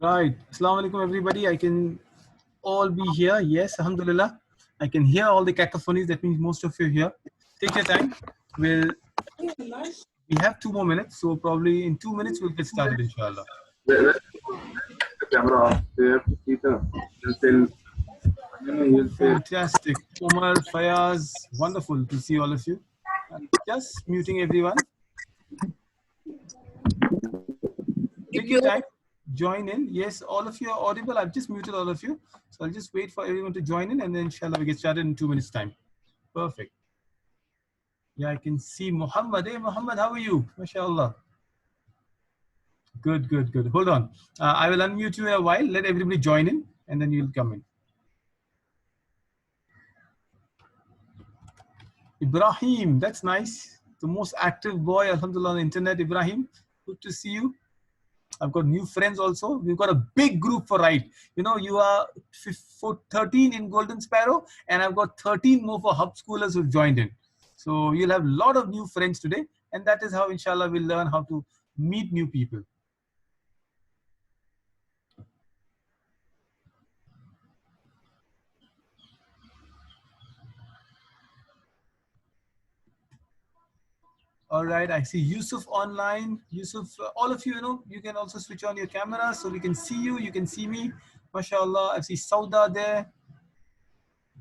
Right. Assalamu alaikum, everybody. I can all be here. Yes, alhamdulillah. I can hear all the cacophonies. That means most of you are here. Take your time. We have 2 more minutes, so probably in 2 minutes we'll get started, inshallah. The camera off. They have to see the. You'll say. Fantastic. Omar, Fayaz, wonderful to see all of you. Just muting everyone. Take your time. Join in. Yes, all of you are audible. I've just muted all of you. So I'll just wait for everyone to join in, and then inshallah we get started in 2 minutes time. Perfect. Yeah, I can see Muhammad. Hey, Muhammad, how are you? MashaAllah. Good, good, good. Hold on. I will unmute you in a while. Let everybody join in, and then you'll come in. Ibrahim, that's nice. The most active boy, alhamdulillah, on the internet. Ibrahim, good to see you. I've got new friends also. We've got a big group for Right. You know, you are 13 in Golden Sparrow, and I've got 13 more for Hub Schoolers who've joined in. So you'll have a lot of new friends today, and that is how, inshallah, we'll learn how to meet new people. All right, I see Yusuf online. Yusuf, all of you, you can also switch on your camera so we can see you. You can see me. MashaAllah, I see Sauda there.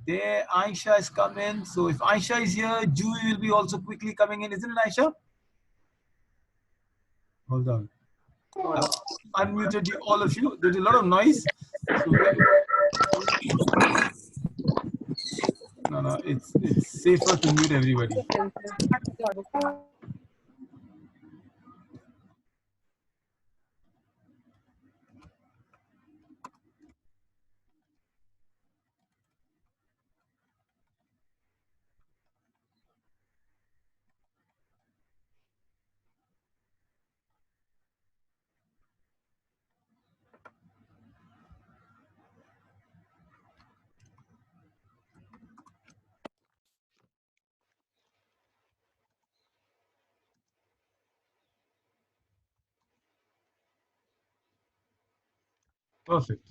There, Aisha is coming. So if Aisha is here, Julie will be also quickly coming in. Isn't it, Aisha? Hold on. Unmuted you, all of you. There's a lot of noise. So no, it's safer to mute everybody. Perfect.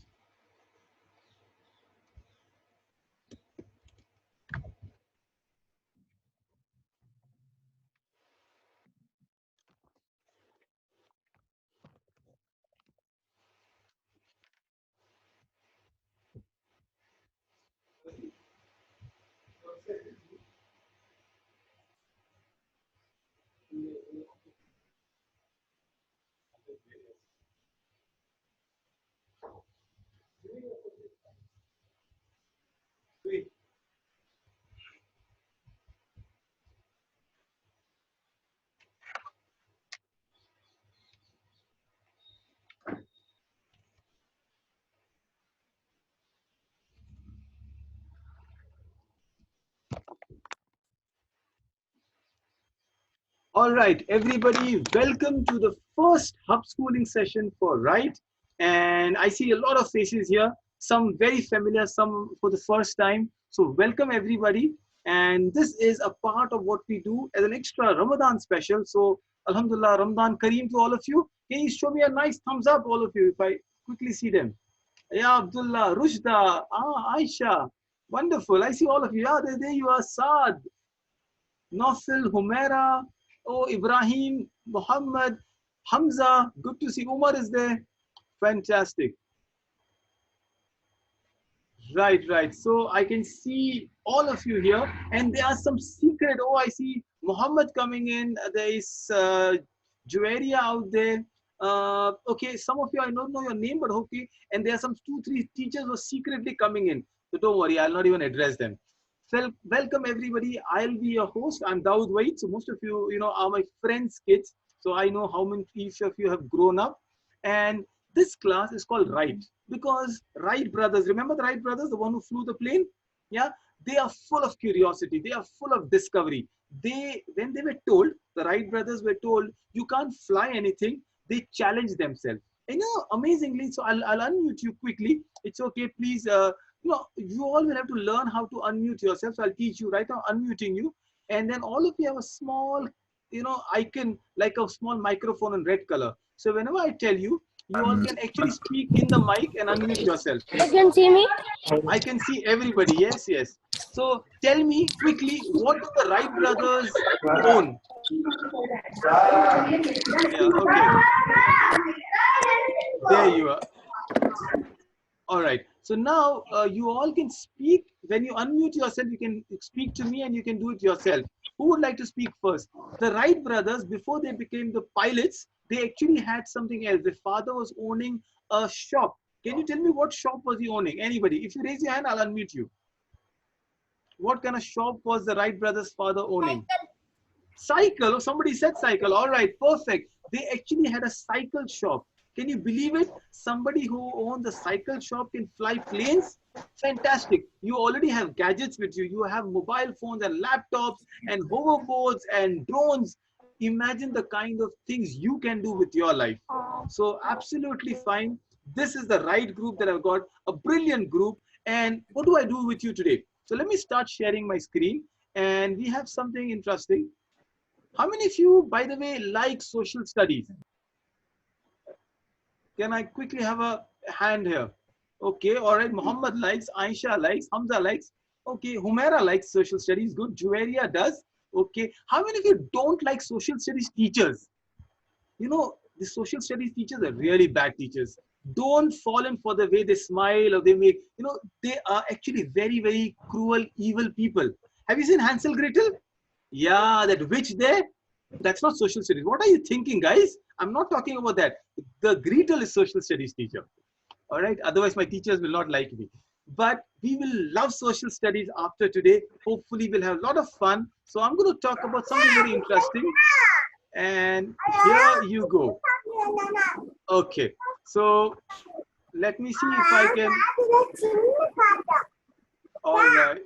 All right, everybody, welcome to the first Hub Schooling session for Right. And I see a lot of faces here, some very familiar, some for the first time. So welcome everybody. And this is a part of what we do as an extra Ramadan special. So Alhamdulillah, Ramadan Kareem to all of you. Can you show me a nice thumbs up, all of you, if I quickly see them? Yeah, Abdullah, Rushda, Aisha. Wonderful. I see all of you. Yeah, there you are, Saad. Nafil, Humaira, oh, Ibrahim, Muhammad, Hamza. Good to see Umar is there. Fantastic. Right, right. So I can see all of you here, and there are some secret. Oh, I see Muhammad coming in. There is Juwaria out there. Okay, some of you I don't know your name, but okay. And there are some 2, 3 teachers who are secretly coming in. So don't worry, I'll not even address them. Welcome everybody. I'll be your host. I'm Dawood Waid. So most of you, are my friends' kids. So I know how many each of you have grown up. And this class is called Right because Wright brothers, remember the Wright brothers, the one who flew the plane? Yeah, they are full of curiosity. They are full of discovery. When they were told, the Wright brothers were told, you can't fly anything, they challenged themselves. Amazingly, so I'll unmute you quickly. It's okay, please. You all will have to learn how to unmute yourself. So I'll teach you right now, unmuting you. And then all of you have a small, icon, like a small microphone in red color. So whenever I tell you, You all can actually speak in the mic and unmute yourself. You can see me? I can see everybody. Yes, yes. So tell me quickly, what do the Wright brothers own? Yeah, okay. There you are. All right. So now you all can speak. When you unmute yourself, you can speak to me and you can do it yourself. Who would like to speak first? The Wright brothers, before they became the pilots, they actually had something else. The father was owning a shop. Can you tell me what shop was he owning? Anybody? If you raise your hand, I'll unmute you. What kind of shop was the Wright brothers' father owning? Cycle. Oh, somebody said cycle. All right, perfect. They actually had a cycle shop. Can you believe it? Somebody who owns a cycle shop can fly planes? Fantastic. You already have gadgets with you. You have mobile phones and laptops and hoverboards and drones. Imagine the kind of things you can do with your life. So absolutely fine. This is the right group that I've got, a brilliant group. And what do I do with you today? So let me start sharing my screen. And we have something interesting. How many of you, by the way, like social studies? Can I quickly have a hand here? Okay, all right. Muhammad likes, Aisha likes, Hamza likes. Okay, Humaira likes social studies. Good. Juwairiya does. Okay. How many of you don't like social studies teachers? You know, the social studies teachers are really bad teachers. Don't fall in for the way they smile or they make, you know, they are actually very, very cruel, evil people. Have you seen Hansel Gretel? Yeah, that witch there. That's not social studies. What are you thinking, guys? I'm not talking about that. The Gretel is social studies teacher. All right. Otherwise, my teachers will not like me. But we will love social studies after today. Hopefully, we'll have a lot of fun. So I'm going to talk about something very interesting. And here you go. Okay. So let me see if I can. All right.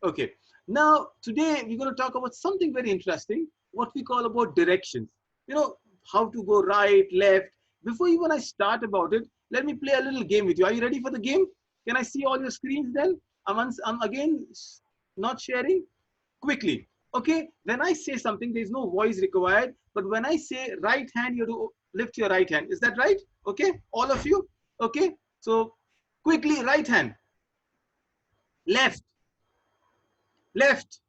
Okay. Now, today we're going to talk about something very interesting, what we call about directions. You know, how to go right, left. Before even I start about it, let me play a little game with you. Are you ready for the game? Can I see all your screens then? I'm again not sharing. Quickly. Okay. When I say something, there's no voice required. But when I say right hand, you have to lift your right hand. Is that right? Okay. All of you? Okay. So quickly, right hand. Left. Left.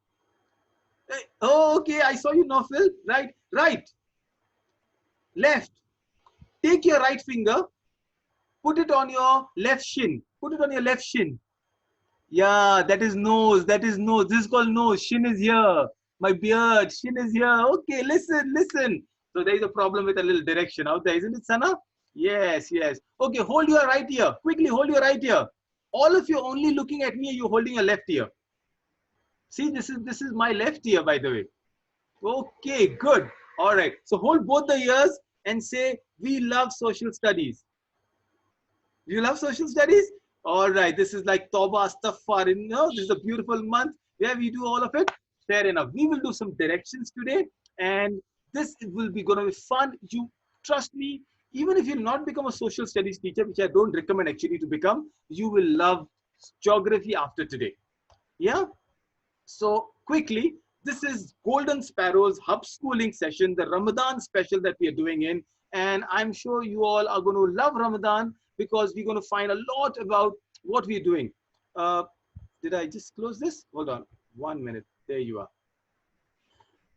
Oh, okay. I saw you, Nofil. Right. Right. Left. Take your right finger. Put it on your left shin. Put it on your left shin. Yeah, that is nose. That is nose. This is called nose. Shin is here. My beard. Shin is here. Okay, listen, listen. So there is a problem with a little direction out there, isn't it, Sana? Yes, yes. Okay, hold your right ear. Quickly hold your right ear. All of you only looking at me. You're holding your left ear. See, this is my left ear, by the way. Okay, good. All right. So hold both the ears and say, we love social studies. Do you love social studies? All right. This is like Tawbah, Astaghfar. You know, this is a beautiful month where we do all of it. Fair enough. We will do some directions today. And this will be going to be fun. You trust me. Even if you'll not become a social studies teacher, which I don't recommend actually to become, you will love geography after today. Yeah. So quickly, this is Golden Sparrows Hub Schooling session, the Ramadan special that we are doing in. And I'm sure you all are going to love Ramadan because we're going to find a lot about what we're doing. Did I just close this? Hold on. 1 minute. There you are.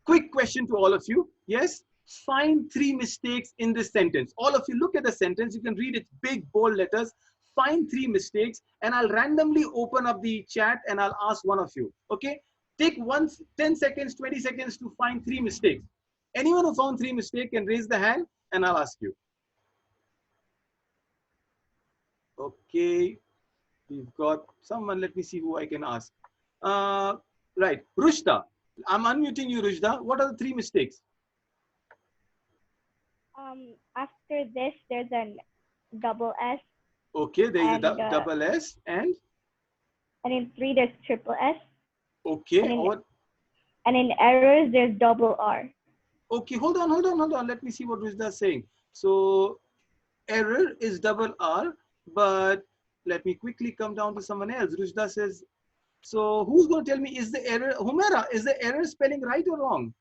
Quick question to all of you. Yes? Find 3 mistakes in this sentence. All of you look at the sentence. You can read it big, bold letters. Find 3 mistakes and I'll randomly open up the chat and I'll ask one of you. Okay? Take 10 seconds, 20 seconds to find 3 mistakes. Anyone who found 3 mistakes can raise the hand and I'll ask you. Okay. We've got someone. Let me see who I can ask. Right. Rushda. I'm unmuting you, Rushda. What are the 3 mistakes? After this, there's a double S. Okay, there is a double S and in 3, there's triple S. Okay. And in errors, there's double R. Okay, hold on. Let me see what Rushda is saying. So error is double R, but let me quickly come down to someone else. Rushda says, so who's going to tell me, is the error, Humaira, is the error spelling right or wrong?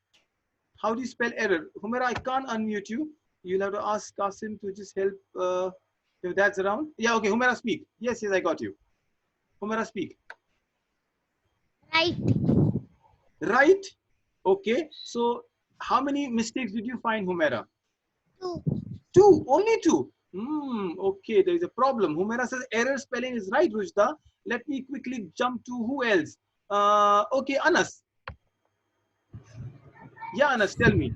How do you spell error? Humaira, I can't unmute you. You'll have to ask Kasim to just help if that's around. Yeah, okay, Humaira, speak. Yes, yes, I got you. Humaira, speak. Right. Right? Okay, so how many mistakes did you find, Humaira? 2. Two, only two. Okay, there is a problem. Humaira says error spelling is right, Rujda. Let me quickly jump to who else? Okay, Anas. Yeah, Anas, tell me.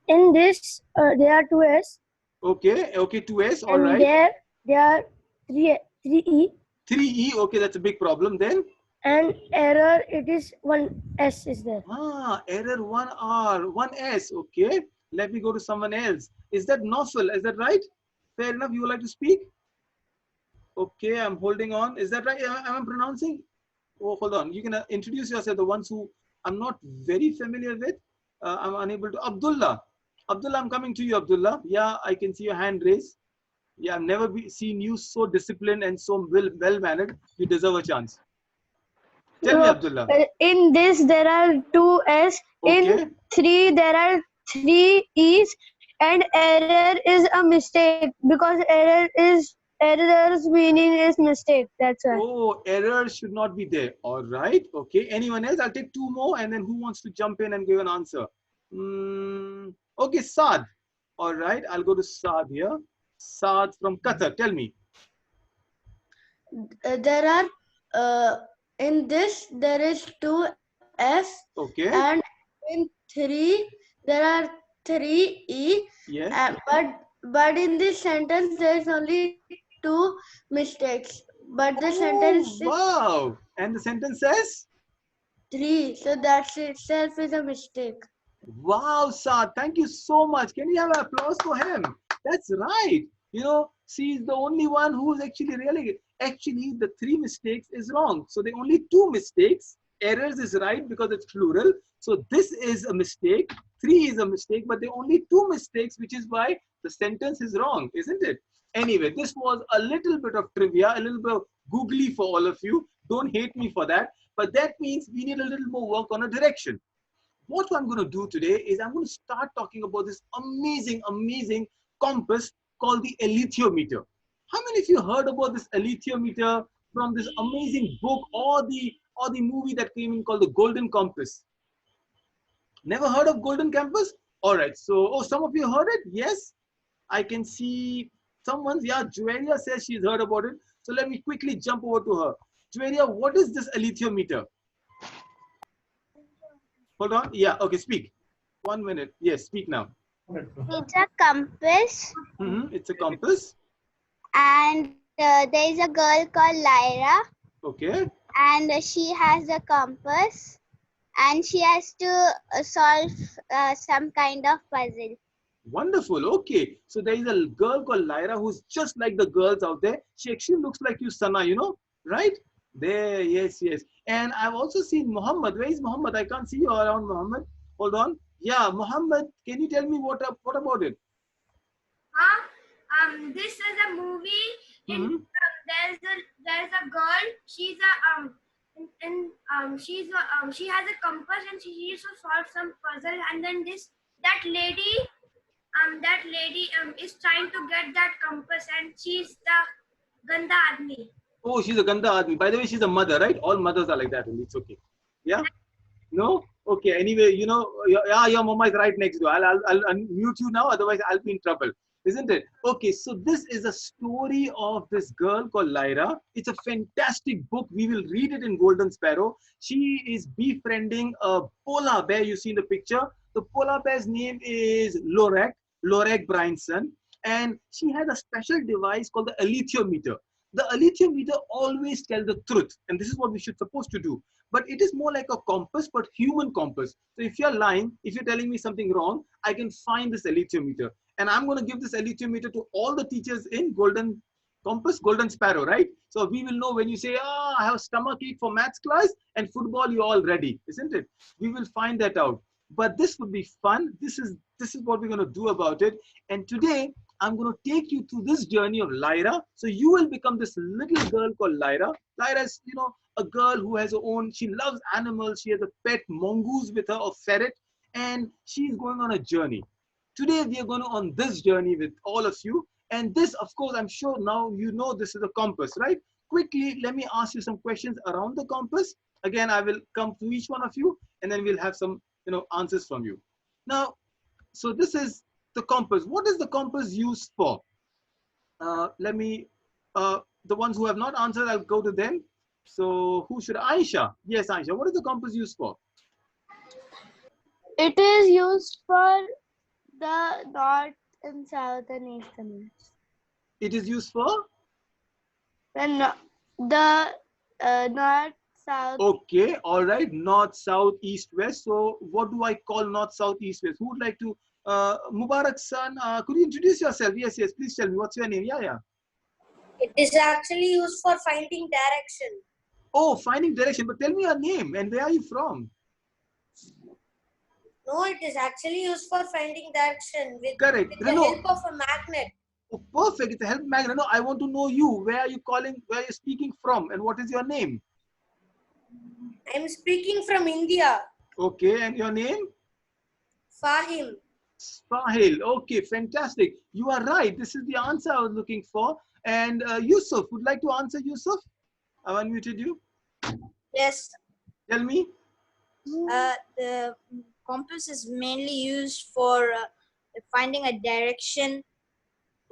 In this, there are two S, Okay, okay, 2S, all and right. there are three E, 3E, okay, that's a big problem then. and error it is one S is there. Error 1R, 1S, okay. Let me go to someone else. Is that Nofel? Is that right? Fair enough, you would like to speak? Okay, I'm holding on. Is that right? Am I pronouncing? Oh, hold on. You can introduce yourself, the ones who I'm not very familiar with. I'm unable to. Abdullah. Abdullah, I'm coming to you, Abdullah. Yeah, I can see your hand raised. Yeah, I've never seen you so disciplined and so well-mannered. You deserve a chance. Tell me, Abdullah. In this, there are two S. Okay. In 3, there are 3 E's, and error is a mistake because error's meaning is mistake. That's why. Oh, error should not be there. All right. Okay. Anyone else? I'll take two more, and then who wants to jump in and give an answer? Okay, Saad. All right. I'll go to Saad here. Saad from Qatar. Tell me. There are in this there is two S, Okay. and in 3 there are 3 E, Yes. but in this sentence there is only 2 mistakes, but the sentence is Wow. And the sentence says? 3, so that itself is a mistake. Wow, Saad, thank you so much. Can we have an applause for him? That's right. You know, she's the only one who's actually actually the 3 mistakes is wrong. So the only 2 mistakes, errors is right because it's plural. So this is a mistake, 3 is a mistake, but the only 2 mistakes, which is why the sentence is wrong, isn't it? Anyway, this was a little bit of trivia, a little bit of googly for all of you. Don't hate me for that. But that means we need a little more work on a direction. What I'm going to do today is I'm going to start talking about this amazing compass called the alethiometer. How many of you heard about this alethiometer from this amazing book or the movie that came in called The Golden Compass? Never heard of Golden Compass? All right. So, some of you heard it? Yes. I can see someone's, yeah, Juelia says she's heard about it. So let me quickly jump over to her. Juelia, what is this alethiometer? Hold on. Yeah. Okay. Speak. 1 minute. Yes. Speak now. It's a compass, It's a compass. and there is a girl called Lyra, Okay. and she has a compass, and she has to solve some kind of puzzle. Wonderful. Okay. So there is a girl called Lyra who's just like the girls out there. She actually looks like you, Sana, you know, right? There. Yes, yes. And I've also seen Muhammad. Where is Muhammad? I can't see you around, Muhammad. Hold on. Yeah, Muhammad, can you tell me what about it? This is a movie. Mhm. There's a girl. She's a she has a compass, and she used to solve some puzzle. And then that lady is trying to get that compass, and she's the Ganda Admi. Oh, she's a Ganda Admi. By the way, she's a mother, right? All mothers are like that, and it's okay. Yeah? No? Okay. Anyway, you know, your mama is right next door. I'll unmute you now, otherwise I'll be in trouble. Isn't it? Okay, so this is a story of this girl called Lyra. It's a fantastic book. We will read it in Golden Sparrow. She is befriending a polar bear. You see in the picture. The polar bear's name is Lorek Bryanson. And she had a special device called the alethiometer. The alethiometer always tells the truth. And this is what we should supposed to do. But it is more like a compass, but human compass. So if you're lying, if you're telling me something wrong, I can find this alethiometer. And I'm going to give this alethiometer to all the teachers in Golden Compass, Golden Sparrow, right? So we will know when you say, I have stomach ache for maths class and football, you're all ready, isn't it? We will find that out. But this would be fun. This is what we're going to do about it. And today, I'm going to take you through this journey of Lyra. So you will become this little girl called Lyra. Lyra is, you know, a girl who has her own, she loves animals. She has a pet mongoose with her, or ferret, and she's going on a journey. Today we are going on this journey with all of you. And this, of course, I'm sure now you know this is a compass, right? Quickly, let me ask you some questions around the compass. Again, I will come to each one of you, and then we'll have some, answers from you. Now, so this is the compass. What is the compass used for? Let me, the ones who have not answered, I'll go to them. So who should, Aisha? Yes, Aisha, what is the compass used for? It is used for the north and south and east and west. It is used for? The north, south. Okay, all right, north, south, east, west. So what do I call north, south, east, west? Who would like to, Mubarak son, could you introduce yourself? Yes, yes, please tell me, what's your name? Yeah. It is actually used for finding direction. Oh, finding direction, but tell me your name and where are you from? No, it is actually used for finding direction with Correct. the help of a magnet. Oh, perfect. It's a help magnet. No, I want to know you. Where are you calling? Where are you speaking from? And what is your name? I'm speaking from India. Okay, and your name? Fahim. Sahil. Okay, fantastic. You are right. This is the answer I was looking for. And Yusuf, would like to answer, Yusuf? I've unmuted you. Yes. Tell me. The compass is mainly used for finding a direction,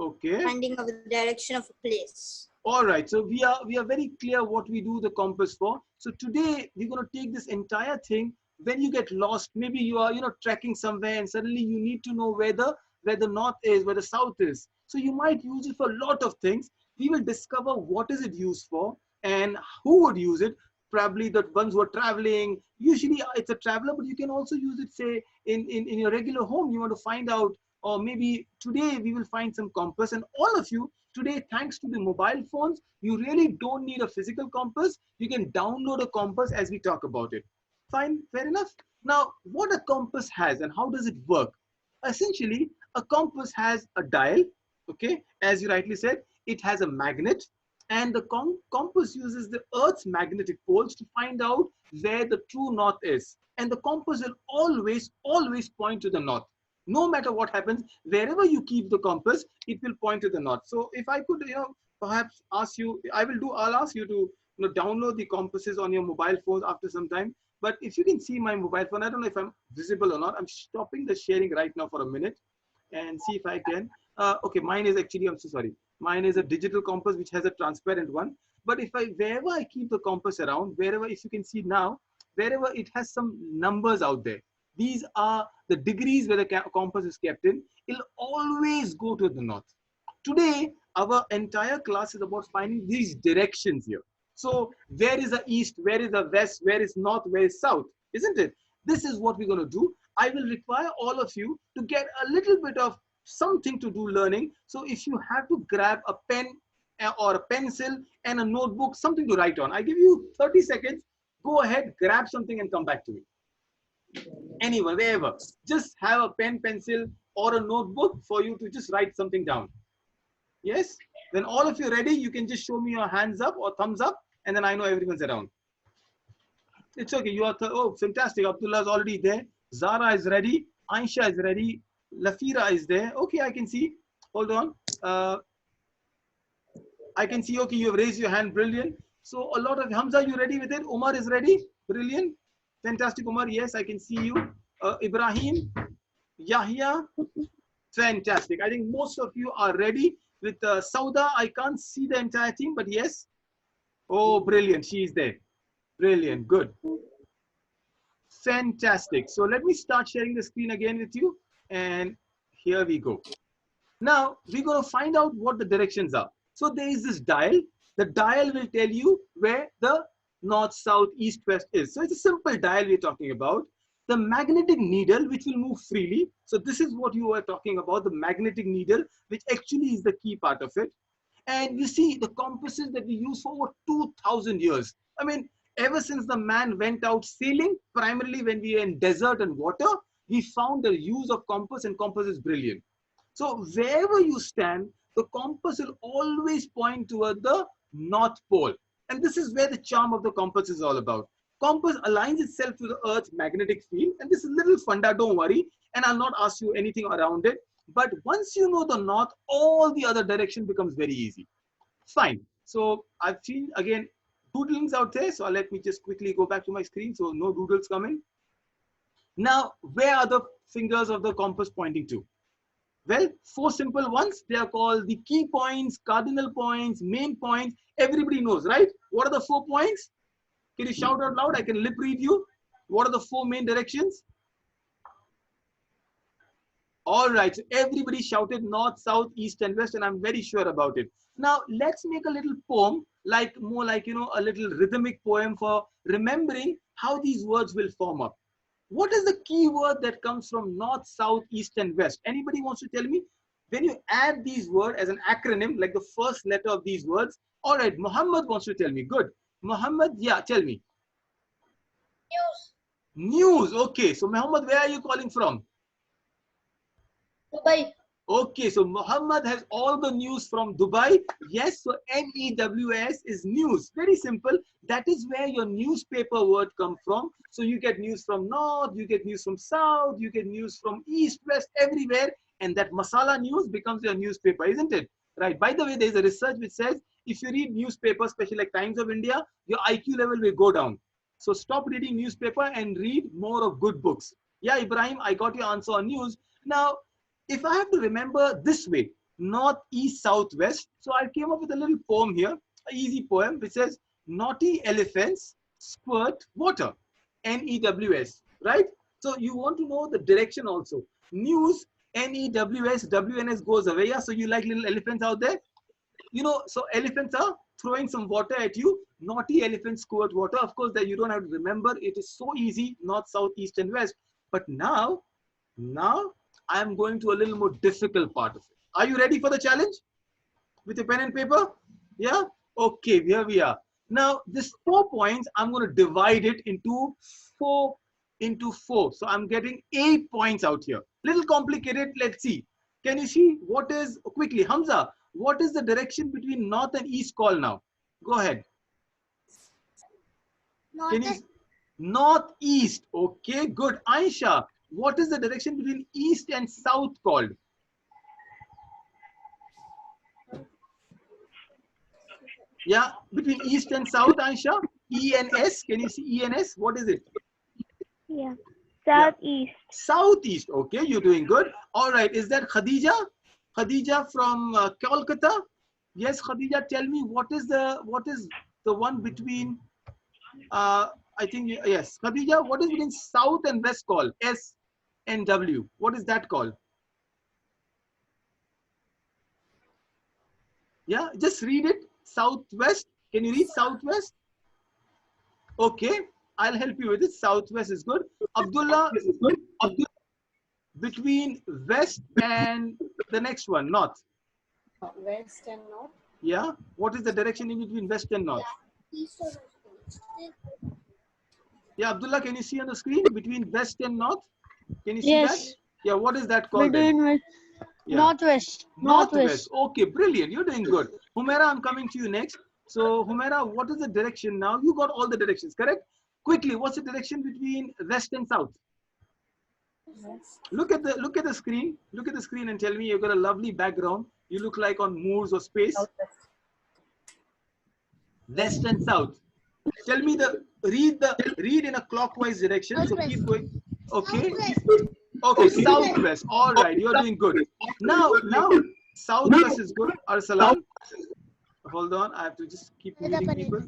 Okay. finding of the direction of a place. All right. So we are very clear what we do the compass for. So today we're going to take this entire thing. When you get lost, maybe you are trekking somewhere and suddenly you need to know where the north is, where the south is. So you might use it for a lot of things. We will discover what is it used for and who would use it. Probably the ones who are traveling. Usually it's a traveler, but you can also use it, say, in your regular home. You want to find out, or maybe today we will find some compass. And all of you today, thanks to the mobile phones, you really don't need a physical compass. You can download a compass as we talk about it. Fine, fair enough. Now, what a compass has and how does it work? Essentially, a compass has a dial, okay? As you rightly said, it has a magnet, and the compass uses the Earth's magnetic poles to find out where the true north is. And the compass will always point to the north. No matter what happens, wherever you keep the compass, it will point to the north. So if I could, perhaps ask you, I'll ask you to download the compasses on your mobile phones after some time. But if you can see my mobile phone, I don't know if I'm visible or not. I'm stopping the sharing right now for a minute and see if I can. Okay, mine is actually, I'm so sorry. Mine is a digital compass, which has a transparent one. But wherever I keep the compass around, wherever, if you can see now, wherever it has some numbers out there, these are the degrees where the compass is kept in. It'll always go to the north. Today, our entire class is about finding these directions here. So where is the east, where is the west, where is north, where is south, isn't it? This is what we're going to do. I will require all of you to get a little bit of something to do learning. So if you have to grab a pen or a pencil and a notebook, something to write on, I give you 30 seconds. Go ahead, grab something and come back to me. Anywhere, wherever. Just have a pen, pencil or a notebook for you to just write something down. Yes? When all of you ready, you can just show me your hands up or thumbs up, and then I know everyone's around. It's okay. You are, oh, fantastic. Abdullah is already there. Zara is ready. Aisha is ready. Lafira is there. Okay, I can see. Hold on. I can see. Okay, you have raised your hand. Brilliant. So a lot of Hamza, you ready with it? Umar is ready. Brilliant. Fantastic, Umar. Yes, I can see you. Ibrahim, Yahya. Fantastic. I think most of you are ready. With Sauda, I can't see the entire team, but yes. Oh, brilliant. She is there. Brilliant. Good. Fantastic. So let me start sharing the screen again with you. And here we go. Now, we're going to find out what the directions are. So there is this dial. The dial will tell you where the north, south, east, west is. So it's a simple dial we're talking about. The magnetic needle, which will move freely. So this is what you were talking about, the magnetic needle, which actually is the key part of it. And you see the compasses that we use for over 2,000 years. I mean, ever since the man went out sailing, primarily when we are in desert and water, we found the use of compass, and compass is brilliant. So wherever you stand, the compass will always point toward the North Pole. And this is where the charm of the compass is all about. compass aligns itself to the Earth's magnetic field. And this is little funda, don't worry. And I'll not ask you anything around it. But once you know the north, all the other direction becomes very easy. Fine. So I've seen, again, doodlings out there. So let me just quickly go back to my screen. So no doodles coming. Now, where are the fingers of the compass pointing to? Well, 4 simple ones. They are called the key points, cardinal points, main points. Everybody knows, right? What are the 4 points? Can you shout out loud? I can lip read you. What are the 4 main directions? All right, so everybody shouted north, south, east, and west, and I'm very sure about it. Now, let's make a little poem, more like, you know, a little rhythmic poem for remembering how these words will form up. What is the key word that comes from north, south, east, and west? Anybody wants to tell me? When you add these words as an acronym, like the first letter of these words. All right, Muhammad wants to tell me. Good. Muhammad, yeah, tell me. News. News, okay. So, Muhammad, where are you calling from? Dubai. Okay, so Muhammad has all the news from Dubai. Yes, so NEWS is news. Very simple. That is where your newspaper word comes from. So you get news from north, you get news from south, you get news from east, west, everywhere. And that masala news becomes your newspaper, isn't it? Right. By the way, there is a research which says if you read newspapers, especially like Times of India, your IQ level will go down. So stop reading newspaper and read more of good books. Yeah, Ibrahim, I got your answer on news. Now, if I have to remember this way, north, east, south, west. So I came up with a little poem here, an easy poem, which says, naughty elephants squirt water, NEWS, right? So you want to know the direction also. News, NEWS, WNS goes away. Yeah, so you like little elephants out there? You know, so elephants are throwing some water at you. Naughty elephants squirt water. Of course, that you don't have to remember. It is so easy, north, south, east, and west. But now I'm going to a little more difficult part of it. Are you ready for the challenge? With your pen and paper? Yeah? Okay, here we are. Now, this 4 points, I'm going to divide it into 4 into 4. So I'm getting 8 points out here. Little complicated. Let's see. Can you see what is, quickly, Hamza, what is the direction between north and east called now? Go ahead. Northeast. Okay, good. Aisha, what is the direction between east and south called? Yeah, between east and south, Aisha. ENS. Can you see ENS? What is it? Yeah. Southeast. Southeast. Okay, you're doing good. All right. Is that Khadija? Khadija from Kolkata? Yes, Khadija. Tell me what is the one between? I think yes, Khadija. What is between south and west called? S and W. What is that called? Yeah, just read it. Southwest. Can you read southwest? Okay, I'll help you with it. Southwest is good. Abdullah, between west and the next one, north. West and north. Yeah, what is the direction in between west and north? Yeah, Abdullah, can you see on the screen between west and north? Can you see Yes. that? Yeah, what is that called? Between Yeah. northwest. Northwest. Okay, brilliant. You're doing good. Humaira, I'm coming to you next. So, Humaira, what is the direction now? You got all the directions, correct? Quickly, what's the direction between west and south? Look at the screen. Look at the screen and tell me you've got a lovely background. You look like on Moors or Space. West and south. Tell me read in a clockwise direction. So keep going. Okay. Okay, southwest. All right, you're doing good. Now southwest is good. Arsalan. Hold on, I have to just keep reading people.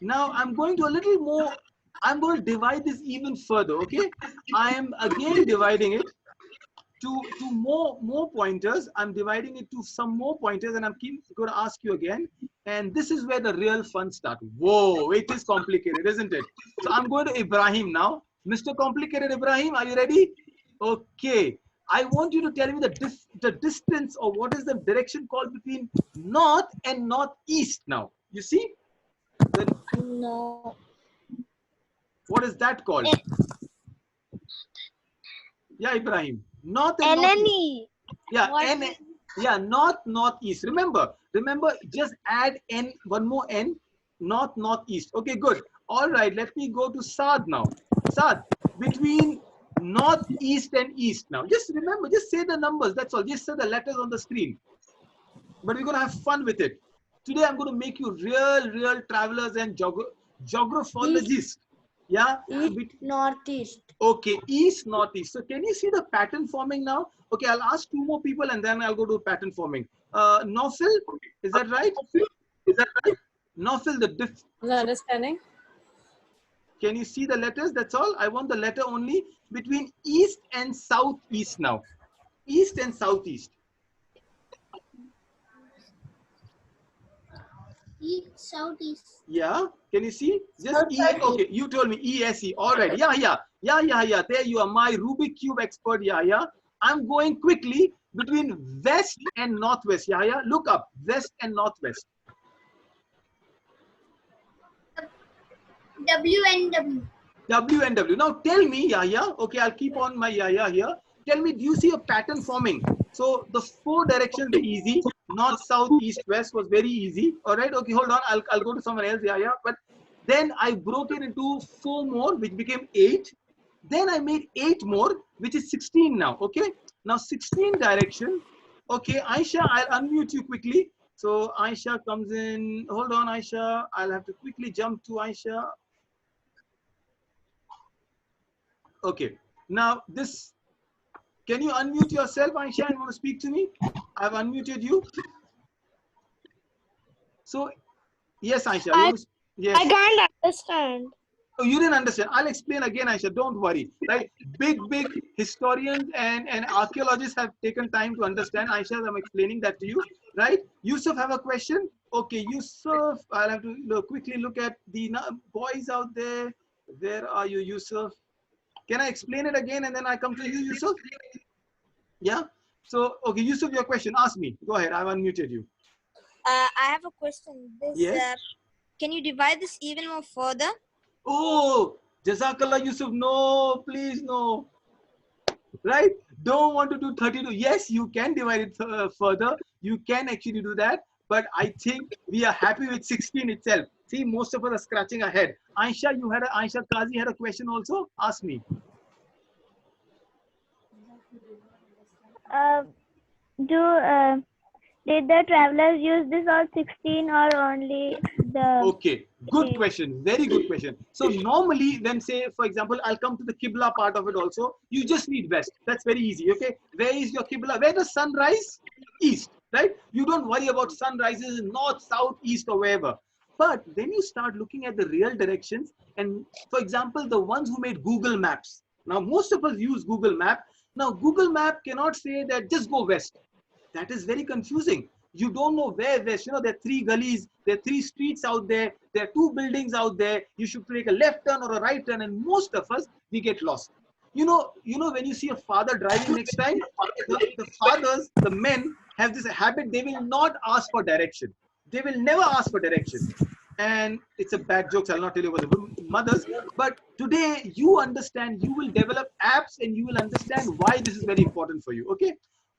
Now I'm going to a little more. I'm going to divide this even further. Okay, I am again dividing it to more pointers. I'm dividing it to some more pointers, and I'm going to ask you again. And this is where the real fun starts. Whoa, it is complicated, isn't it? So I'm going to Ibrahim now. Mr. Complicated Ibrahim, are you ready? Okay. I want you to tell me the distance, or what is the direction called between north and northeast now. You see? No. What is that called? Yeah, Ibrahim. North and northeast. Yeah, north, northeast. Remember, just add N, one more N, north, northeast. Okay, good. All right, let me go to Saad now. Saad, between north, east, and east now. Just remember, just say the numbers. That's all. Just say the letters on the screen. But we're going to have fun with it. Today, I'm going to make you real travelers and geographologists. Yeah? Northeast. Okay, east, northeast. So can you see the pattern forming now? Okay, I'll ask two more people and then I'll go to pattern forming. Nofil, is that right? Is that right? Nofil, The understanding? can you see the letters? That's all. I want the letter only between east and southeast now. East and southeast. East, southeast. Yeah, can you see? Just E. Okay, you told me ESE. All right. Yeah. There you are, my Rubik Cube expert. Yeah. I'm going quickly between west and northwest. Yeah. Look up west and northwest. W and W. W and W. Now tell me, yeah. Okay, I'll keep on my yeah here. Tell me, do you see a pattern forming? So the four directions were easy. North, south, east, west was very easy. All right. Okay, hold on. I'll go to someone else. Yeah. But then I broke it into 4 more, which became 8. Then I made 8 more, which is 16 now. Okay. Now 16 direction. Okay, Aisha, I'll unmute you quickly. So Aisha comes in. Hold on, Aisha. I'll have to quickly jump to Aisha. Okay. Now this. Can you unmute yourself, Aisha, and want to speak to me? I've unmuted you. So, yes, Aisha. Yes. I can't understand. Oh, you didn't understand. I'll explain again, Aisha. Don't worry. Right? Big historians and archaeologists have taken time to understand. Aisha, I'm explaining that to you. Right? Yusuf, have a question? Okay, Yusuf. I'll have to quickly look at the boys out there. Where are you, Yusuf? Can I explain it again and then I come to you, Yusuf? Yeah. So, okay, Yusuf, your question. Ask me. Go ahead. I've unmuted you. I have a question. Yes. Can you divide this even more further? Oh, Jazakallah, Yusuf. No, please, no. Right? Don't want to do 32. Yes, you can divide it further. You can actually do that. But I think we are happy with 16 itself. See, most of us are scratching our head. Aisha, Aisha Kazi had a question also. Ask me. Did the travelers use this all 16 or only the... Okay, good question. Very good question. So normally when say, for example, I'll come to the Qibla part of it also, you just need west. That's very easy, okay? Where is your Qibla? Where does sun rise? East, right? You don't worry about sunrises in north, south, east or wherever. But when you start looking at the real directions, and for example, the ones who made Google Maps. Now, most of us use Google Map. Now, Google Map cannot say that just go west. That is very confusing. You don't know where west. You know, there are 3 gullies, there are 3 streets out there, there are 2 buildings out there. You should take a left turn or a right turn, and most of us, we get lost. You know, when you see a father driving next time, the fathers, the men have this habit, they will not ask for direction. They will never ask for direction. And it's a bad joke, so I'll not tell you about the mothers. But today, you understand, you will develop apps and you will understand why this is very important for you, okay?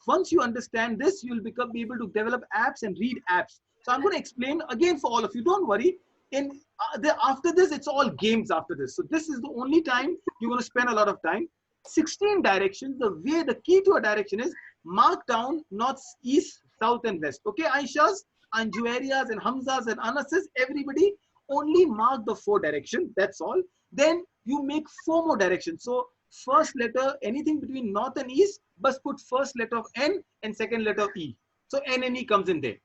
Once you understand this, you'll be able to develop apps and read apps. So I'm going to explain again for all of you. Don't worry. After this, it's all games after this. So this is the only time you're going to spend a lot of time. 16 directions. The key to a direction is mark down north, east, south, and west. Okay, Aishas and Juwairiyas and Hamzas and Anas's, everybody only mark the 4 directions. That's all. Then you make 4 more directions. So first letter, anything between north and east, must put first letter of N and second letter of E. So N and E comes in there.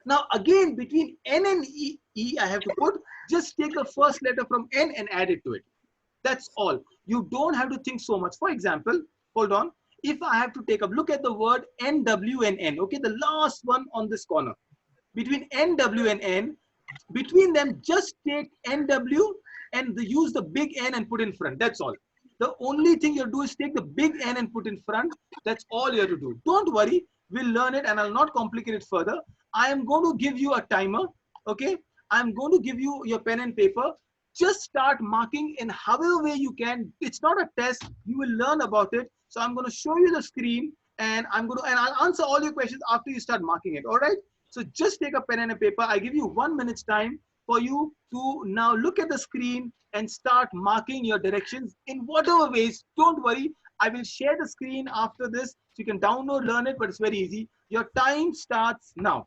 Now again, between N and E, I have to put, just take the first letter from N and add it to it. That's all. You don't have to think so much. For example, hold on. If I have to take a look at the word N, W, and N, okay, the last one on this corner. Between N, W, and N, between them, just take N, W, and use the big N and put in front. That's all. The only thing you do is take the big N and put in front. That's all you have to do. Don't worry. We'll learn it and I'll not complicate it further. I am going to give you a timer. Okay. I'm going to give you your pen and paper. Just start marking in however way you can. It's not a test. You will learn about it. So I'm going to show you the screen and I'll answer all your questions after you start marking it. All right. So just take a pen and a paper. I give you 1 minute's time for you to now look at the screen and start marking your directions in whatever ways. Don't worry, I will share the screen after this, so you can download, learn it, but it's very easy. Your time starts now.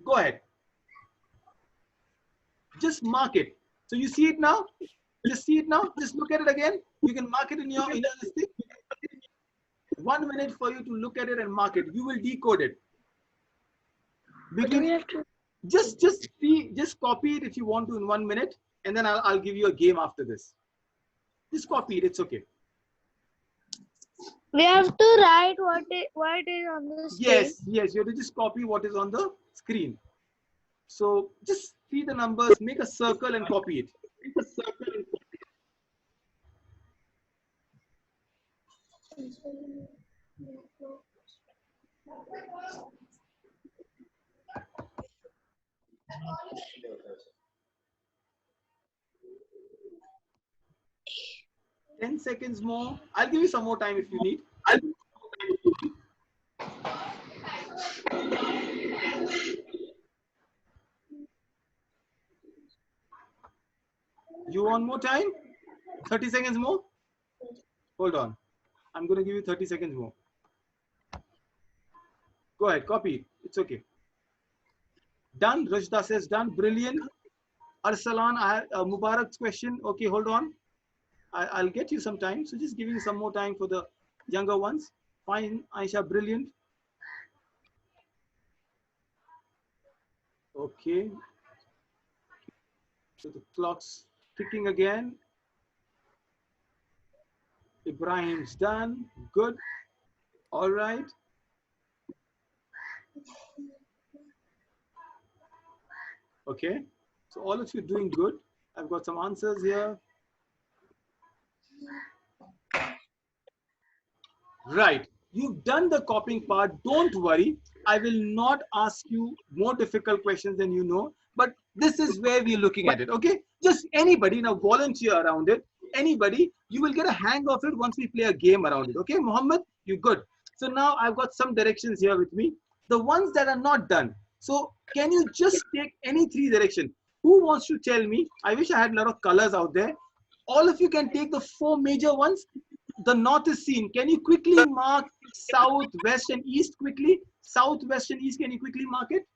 Go ahead. Just mark it. So you see it now? Just see it now. Just look at it again. You can mark it in your inner listing. 1 minute for you to look at it and mark it. You will decode it. Just copy it if you want to in 1 minute, and then I'll give you a game after this. Just copy it. It's okay. We have to write what is on the screen. Yes. You have to just copy what is on the screen. So just see the numbers, make a circle and copy it. Make a circle and copy it. 10 seconds more. I'll give you some more time if you need. You want more time? 30 seconds more? Hold on. I'm going to give you 30 seconds more. Go ahead, copy it. It's okay. Done. Rajda says done. Brilliant. Arsalan, I have Mubarak's question. Okay, hold on. I'll get you some time. So just giving some more time for the younger ones. Fine, Aisha, brilliant. Okay. So the clock's ticking again. Ibrahim's done. Good. All right. Okay. So all of you doing good. I've got some answers here. Right. You've done the copying part. Don't worry. I will not ask you more difficult questions than you know. But this is where we're looking at it. Okay. Just anybody now volunteer around it. Anybody, you will get a hang of it once we play a game around it. Okay, Mohammed, you good. So now I've got some directions here with me. The ones that are not done. So can you just take any 3 directions? Who wants to tell me? I wish I had a lot of colors out there. All of you can take the 4 major ones. The north is seen. Can you quickly mark south, west, and east quickly? South, west, and east, can you quickly mark it?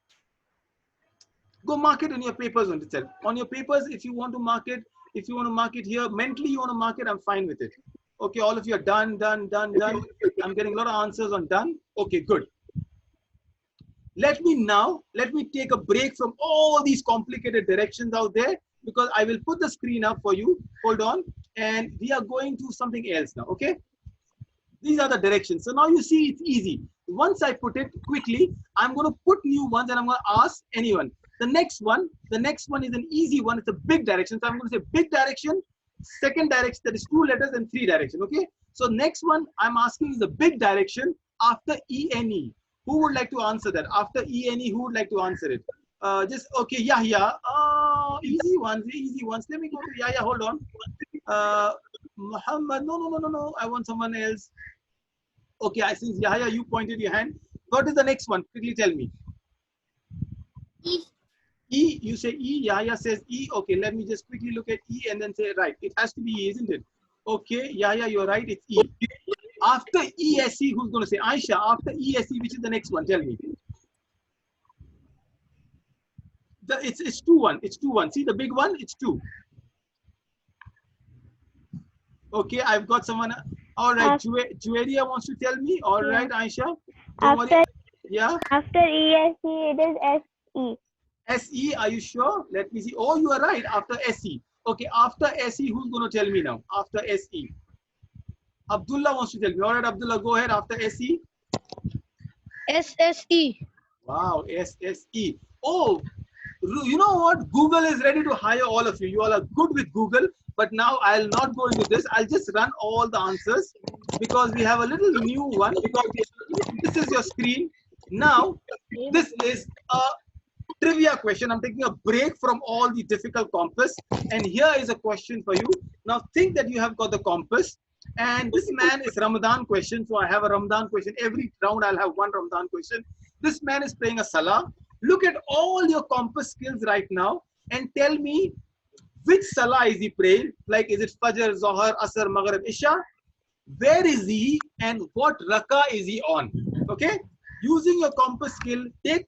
Go mark it on your papers on itself. On your papers, if you want to mark it, if you want to mark it here, mentally you want to mark it, I'm fine with it. Okay, all of you are done, done, done, done. I'm getting a lot of answers on done. Okay, good. Let me take a break from all these complicated directions out there, because I will put the screen up for you. Hold on. And we are going to something else now, okay? These are the directions. So now you see it's easy. Once I put it quickly, I'm going to put new ones and I'm going to ask anyone. The next one is an easy one. It's a big direction. So I'm going to say big direction, second direction, that is 2 letters and 3 direction, okay? So next one I'm asking is the big direction after E-N-E. Who would like to answer that? After E-N-E, who would like to answer it? Okay, Yahya. Easy ones. Let me go to Yahya, hold on. Muhammad, no. I want someone else. Okay, I see Yahya, you pointed your hand. What is the next one? Quickly tell me. E. E, you say E, Yahya says E. Okay, let me just quickly look at E and then say, right, it has to be E, isn't it? Okay, Yahya, you're right, it's E. After ESE, who's going to say? Aisha, after ESE, which is the next one? Tell me. It's 2-1. It's 2-1. See the big one? It's 2. Okay, I've got someone. All right, Jueria wants to tell me. All right, Aisha. Yeah. After ESE, it is SE. SE, are you sure? Let me see. Oh, you are right. After SE. Okay, after SE, who's going to tell me now? After SE. Abdullah wants to tell me. All right, Abdullah, go ahead. After SE. SSE. Wow, SSE. Oh, you know what? Google is ready to hire all of you. You all are good with Google. But now I'll not go into this. I'll just run all the answers because we have a little new one. Because this is your screen. Now, this is a trivia question. I'm taking a break from all the difficult compass. And here is a question for you. Now, think that you have got the compass. And this man is Ramadan question. So I have a Ramadan question. Every round I'll have one Ramadan question. This man is playing a Salah. Look at all your compass skills right now. and tell me which Salah is he praying? Like, is it Fajr, Zohar, Asr, Maghrib, Isha? Where is he and what Raka is he on? Okay? Using your compass skill, take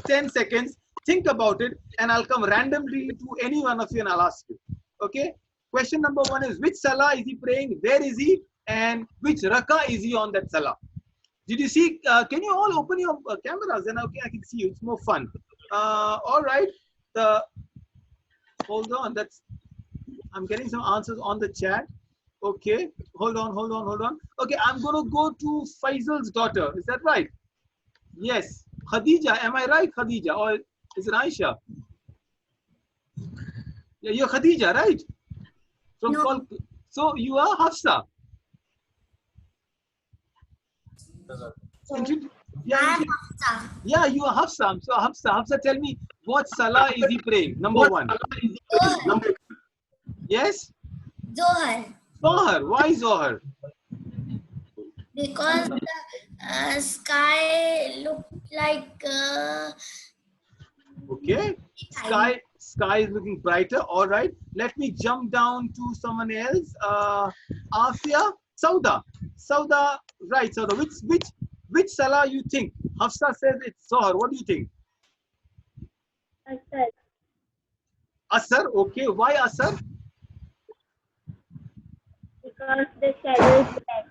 10 seconds, think about it, and I'll come randomly to any one of you and I'll ask you. Okay? Question number 1 is, which Salah is he praying? Where is he? And which Raka is he on that Salah? Did you see? Can you all open your cameras? Then okay, I can see you. It's more fun. All right. Hold on. I'm getting some answers on the chat. Okay. Hold on. Okay, I'm going to go to Faisal's daughter. Is that right? Yes. Khadija. Am I right, Khadija? Or is it Aisha? Yeah, you're Khadija, right? No. So you are Hafsa. Yeah, yeah, you are Hafsa. So Hafsa, tell me what Salah is he praying? Number 1. Yes? Zohar. Zohar. Why Zohar? Because the sky looked like Okay. Sky is looking brighter. All right. Let me jump down to someone else. Afia. Sauda. Right. Sauda. Which Salah you think? Hafsa says it's Zohar. What do you think? Asr. Asr. Okay. Why Asr? Because the shadow is back.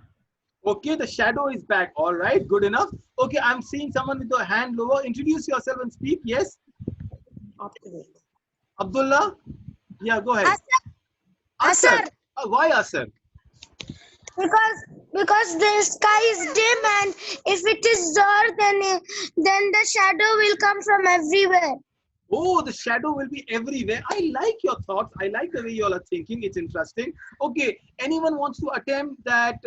Okay, the shadow is back. All right, good enough. Okay, I'm seeing someone with a hand lower. Introduce yourself and speak. Yes. Abdullah. Yeah, go ahead. Asr. Why Asr? Because the sky is dim, and if it is dark, then the shadow will come from everywhere. Oh, the shadow will be everywhere. I like your thoughts. I like the way you all are thinking. It's interesting. Okay, anyone wants to attempt that?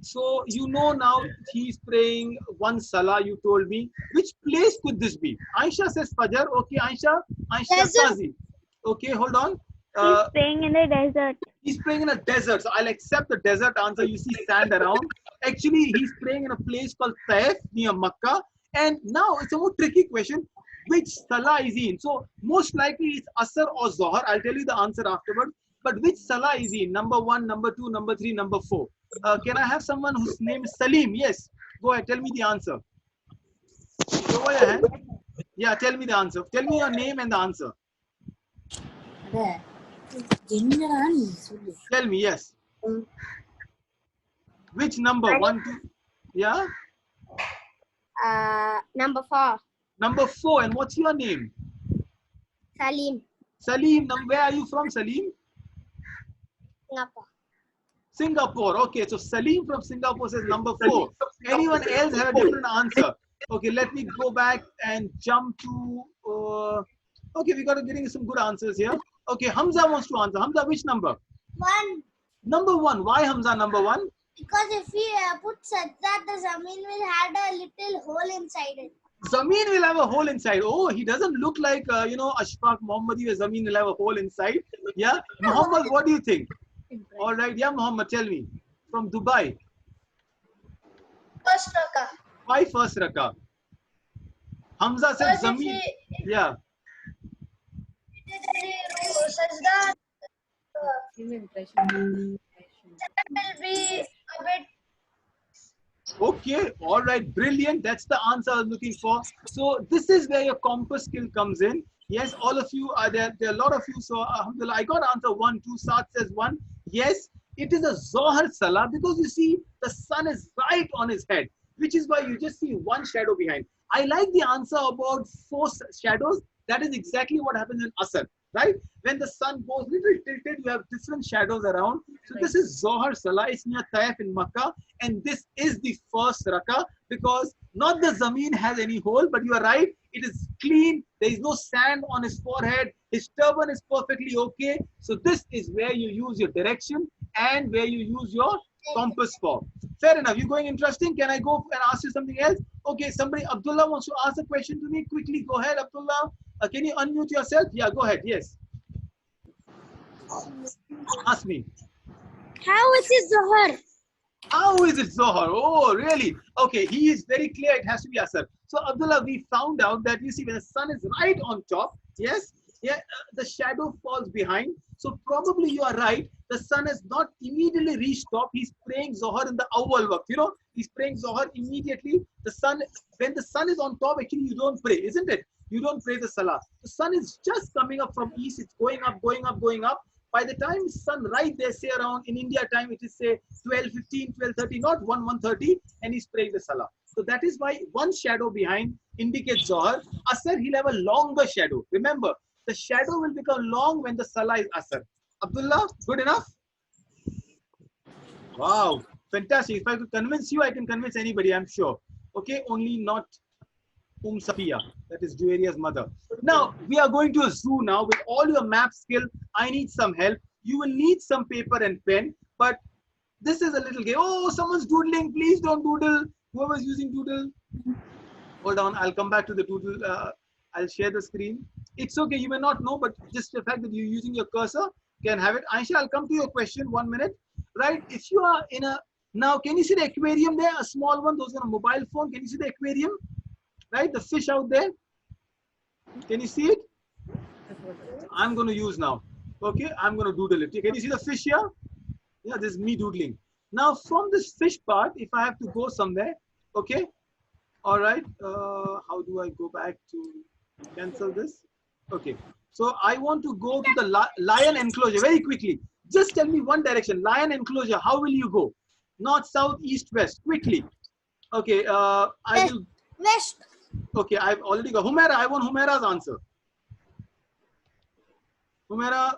So you know now he's praying one Salah, you told me. Which place could this be? Aisha says Fajr. Okay, Aisha Desert. Qazi. Okay, hold on. He's praying in the desert. He's praying in a desert. So I'll accept the desert answer. You see sand around. Actually, he's praying in a place called Taif near Makkah. And now it's a more tricky question. Which Salah is he in? So most likely it's Asr or Zohar. I'll tell you the answer afterward. But which Salah is he in? Number 1, number 2, number 3, number 4. Can I have someone whose name is Salim? Yes. Go ahead. Tell me the answer. Show your hand. Yeah, tell me the answer. Tell me your name and the answer. Tell me, yes. Which number? 1, 2. Yeah? Number 4. Number 4. And what's your name? Salim. Salim. Where are you from, Salim? Singapore. Singapore. Okay, so Salim from Singapore says number 4. Anyone else have a different answer? Okay, let me go back and jump to. Okay, we got to getting some good answers here. Okay, Hamza wants to answer. Hamza, which number? 1. Number 1. Why Hamza number 1? Because if we put Sajda, the Zameen will have a little hole inside it. Zameen will have a hole inside. Oh, he doesn't look like Ashfaq Mohammadi where Zameen will have a hole inside. Yeah, Muhammad, what do you think? All right, yeah, Muhammad, tell me. From Dubai. First Raka. Why first Raka? Hamza said Zameen. Yeah. Sajda will be a bit. Okay, all right, brilliant. That's the answer I was looking for. So this is where your compass skill comes in. Yes, all of you are there. There are a lot of you. So alhamdulillah, I got answer 1, 2. Saad says 1. Yes, it is a Zohar Salah because you see the sun is right on his head, which is why you just see one shadow behind. I like the answer about 4 shadows. That is exactly what happens in Asr, right? When the sun goes little tilted, you have different shadows around. So this is Zohar Salah. It's near Taif in Makkah. And this is the first Rakah because not the Zameen has any hole, but you are right. It is clean. There is no sand on his forehead. His turban is perfectly okay. So this is where you use your direction and where you use your compass for. Fair enough. You're going interesting. Can I go and ask you something else? Okay, somebody, Abdullah wants to ask a question to me. Quickly, go ahead, Abdullah. Can you unmute yourself? Yeah, go ahead. Yes. Ask me. How is it Zohar? How is it Zohar? Oh, really? Okay, he is very clear. It has to be Asr. So, Abdullah, we found out that you see when the sun is right on top, yes, Yeah, the shadow falls behind. So probably you are right. The sun has not immediately reached top. He's praying Zohar in the awwal waqt. You know, he's praying Zohar immediately. The sun, when the sun is on top, actually you don't pray, isn't it? You don't pray the salah. The sun is just coming up from east. It's going up, going up, going up. By the time the sun right there, say around in India time, it is say 12:15, 12:30, not 1:30, and he's praying the salah. So that is why one shadow behind indicates Zohar. Asr, he'll have a longer shadow. Remember, the shadow will become long when the salah is Asr. Abdullah, good enough? Wow, fantastic. If I could convince you, I can convince anybody, I'm sure. Okay, only not Safiya, that is Juwairiya's mother. Now, we are going to a zoo now. With all your map skill, I need some help. You will need some paper and pen, but this is a little game. Oh, someone's doodling. Please don't doodle. Whoever's using doodle. Hold on, I'll come back to the doodle. I'll share the screen. It's okay, you may not know, but just the fact that you're using your cursor can have it. Aisha, I'll come to your question 1 minute. Right, if you are in a, now can you see the aquarium there? A small one, those on a mobile phone. Can you see the aquarium? Right, the fish out there. Can you see it? I'm going to use now. Okay, I'm going to doodle it. Can you see the fish here? Yeah, this is me doodling. Now from this fish part, if I have to go somewhere, okay. All right, how do I go back to cancel this? Okay, so I want to go to the lion enclosure very quickly. Just tell me one direction. Lion enclosure, how will you go? North, south, east, west, quickly. Okay, I will. West. Okay, I've already got Humaira. I want Humaira's answer. Humaira,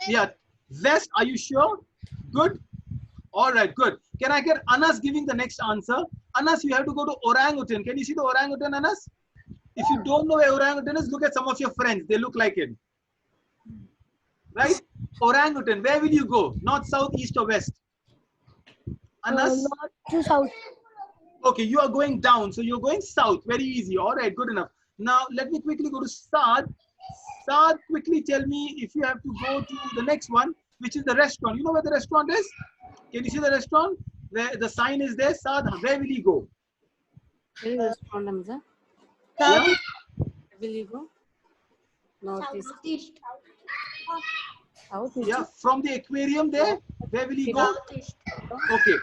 yeah, west. Are you sure? Good. All right, good. Can I get Anas giving the next answer? Anas, you have to go to orangutan. Can you see the orangutan, Anas? If you don't know where orangutan is, look at some of your friends. They look like it. Right? Orangutan, where will you go? North, south, east, or west? Anas? North to south. Okay, you are going down. So you're going south. Very easy. All right, good enough. Now, let me quickly go to Saad. Saad, quickly tell me if you have to go to the next one, which is the restaurant. You know where the restaurant is? Can you see the restaurant? Where the sign is there. Saad, where will you go? Where is the restaurant, Hamza? Yeah? Where will you go? Northeast. Southeast. South. Yeah, from the aquarium there, where will you go? Southeast. Okay.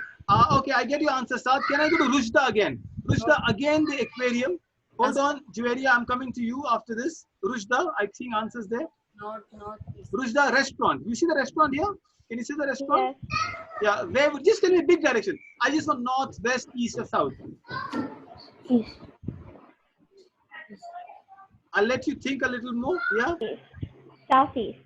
Okay, I get your answer, Saad. Can I go to Rushda again? Rushda, again the aquarium. Hold on, Juwairiya, I'm coming to you after this. Rushda, I'm seeing answers there. Northeast. Rushda, restaurant. You see the restaurant here? Can you see the restaurant? Yeah, where? Just tell me big direction. I just want north, west, east, or south. East. I'll let you think a little more. Yeah? Southeast.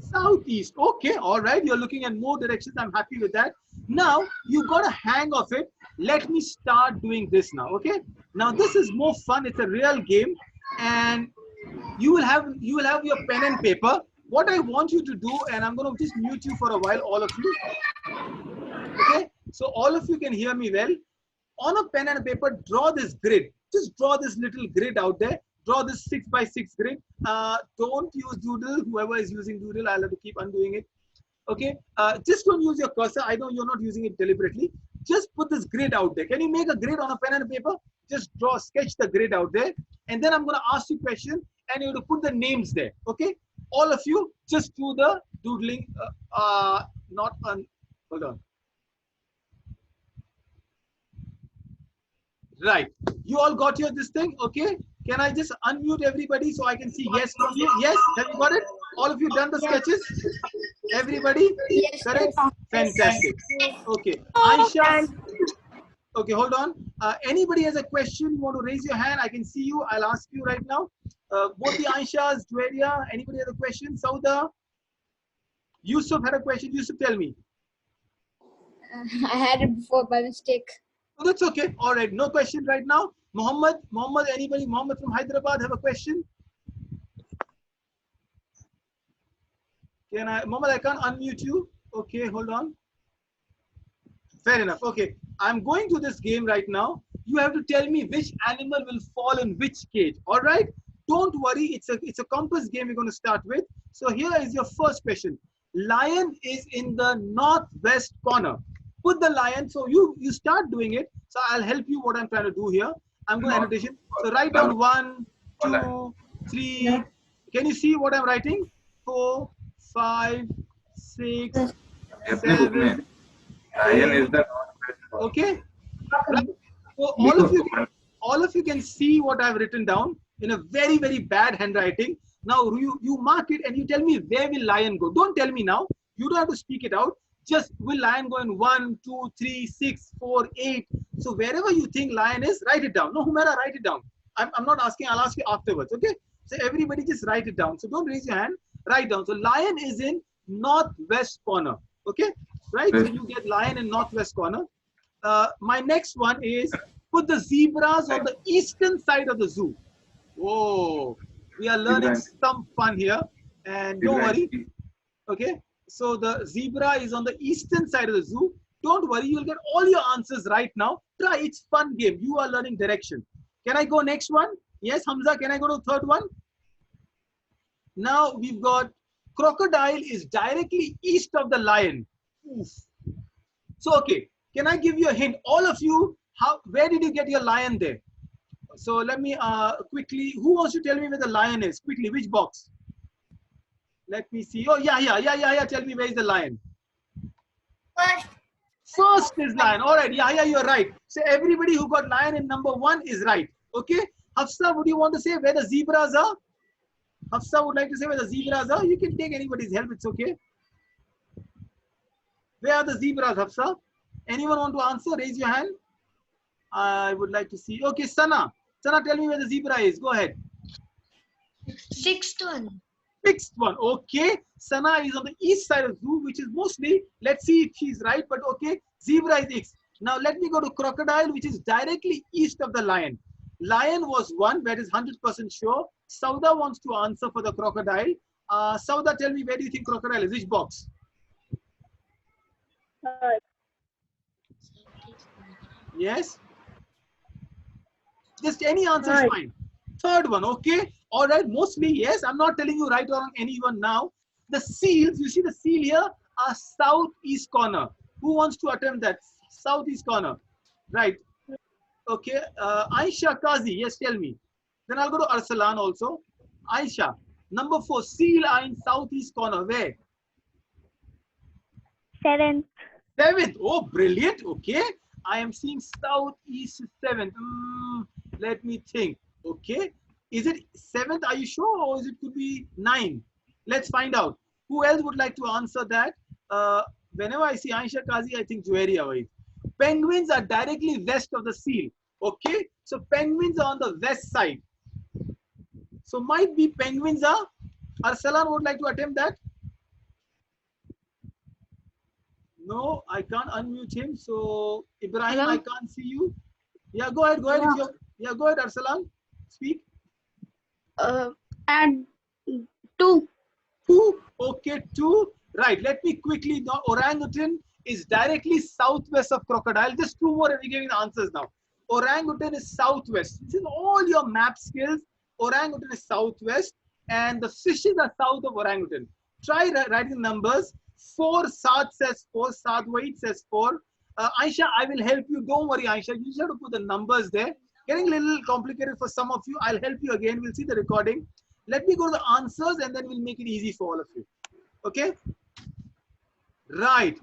Southeast. Okay, all right. You're looking at more directions. I'm happy with that. Now you got a hang of it. Let me start doing this now. Okay. Now this is more fun. It's a real game, and you will have your pen and paper. What I want you to do, and I'm going to just mute you for a while, all of you. Okay. So all of you can hear me well. On a pen and paper, draw this grid. Just draw this little grid out there. Draw this 6 by 6 grid. Don't use doodle. Whoever is using doodle, I'll have to keep undoing it. Okay. Just don't use your cursor. I know you're not using it deliberately. Just put this grid out there. Can you make a grid on a pen and paper? Just sketch the grid out there. And then I'm going to ask you a question and you have to put the names there. Okay. All of you, just do the doodling. Hold on. Right. You all got this thing? Okay. Can I just unmute everybody so I can see yes from you? Yes? Have you got it? All of you done the sketches? Everybody? Yes. Correct? Fantastic. Okay. Aisha. Okay, hold on. Anybody has a question? You want to raise your hand? I can see you. I'll ask you right now. Both the Aishas, Juwairiya, anybody has a question? Sauda? Yusuf had a question. Yusuf, tell me. I had it before by mistake. Oh, that's okay. All right. No question right now. Muhammad, anybody? Muhammad from Hyderabad have a question? Muhammad, I can't unmute you. Okay, hold on. Fair enough. Okay. I'm going to this game right now. You have to tell me which animal will fall in which cage. All right. Don't worry. It's a compass game we're going to start with. So here is your first question. Lion is in the northwest corner. Put the lion. So you start doing it. So I'll help you what I'm trying to do here. I'm going to annotation. So write down 1, 2, 3. Can you see what I'm writing? 4, 5, 6, अपने book में 7, lion is 8. the northwest corner. Okay. Right. So Because all of you can see what I've written down in a very, very bad handwriting. Now you mark it and you tell me where will lion go. Don't tell me now. You don't have to speak it out. Just will lion go in 1, 2, 3, 6, 4, 8. So wherever you think lion is, write it down. No, Humera, write it down. I'm not asking. I'll ask you afterwards. Okay. So everybody just write it down. So don't raise your hand. Write down. So lion is in northwest corner. Okay. Right. So you get lion in northwest corner. My next one is put the zebras on the eastern side of the zoo. Whoa, we are learning some fun here. And don't worry. Okay. So the zebra is on the eastern side of the zoo. Don't worry, you'll get all your answers right now. Try, it's fun game. You are learning direction. Can I go next one? Yes, Hamza, can I go to the third one? Now we've got crocodile is directly east of the lion. Oof. So, okay, can I give you a hint? All of you, where did you get your lion there? So let me quickly, who wants to tell me where the lion is? Quickly, which box? Let me see. Oh, yeah. Tell me where is the lion? First is lion. All right. Yeah, you're right. So everybody who got lion in number 1 is right. Okay. Hafsa, would you want to say where the zebras are? Hafsa would like to say where the zebras are. You can take anybody's help. It's okay. Where are the zebras, Hafsa? Anyone want to answer? Raise your hand. I would like to see. Okay, Sana. Sana, tell me where the zebra is. Go ahead. Sixth one. Sixth one. Okay. Sana is on the east side of zoo, which is mostly, let's see if she's right, but okay. Zebra is X. Now let me go to crocodile, which is directly east of the lion. Lion was 1, that is 100% sure. Sauda wants to answer for the crocodile. Sauda, tell me where do you think crocodile is? Which box? Yes? Just any answer is fine. Third one, okay? All right, mostly yes. I'm not telling you right or wrong anyone now. The seals, you see the seal here, are southeast corner. Who wants to attempt that? Southeast corner. Right. Okay. Aisha Kazi, yes, tell me. Then I'll go to Arsalan also. Aisha, number 4, seal are in southeast corner. Where? 7th. 7th. Oh, brilliant. Okay. I am seeing southeast 7th. Let me think. Okay. Is it 7th? Are you sure? Or is it could be 9? Let's find out. Who else would like to answer that? Whenever I see Aisha Kazi, I think Juwaria. Penguins are directly west of the seal. Okay. So penguins are on the west side. So might be penguins are. Arsalan would like to attempt that. No, I can't unmute him. So Ibrahim, I can't see you. Yeah, go ahead. Go ahead. Yeah, go ahead, Arsalan. Speak. And 2. 2. Okay, 2. Right. Let me quickly know. Orangutan is directly southwest of crocodile. Just 2 more and we're giving the answers now. Orangutan is southwest. This is all your map skills. Orangutan is southwest and the fishes are south of orangutan. Try writing numbers. 4, Saad says 4, Saad Wait says 4. Aisha, I will help you. Don't worry, Aisha. You just have to put the numbers there. Getting a little complicated for some of you. I'll help you again. We'll see the recording. Let me go to the answers and then we'll make it easy for all of you. Okay? Right.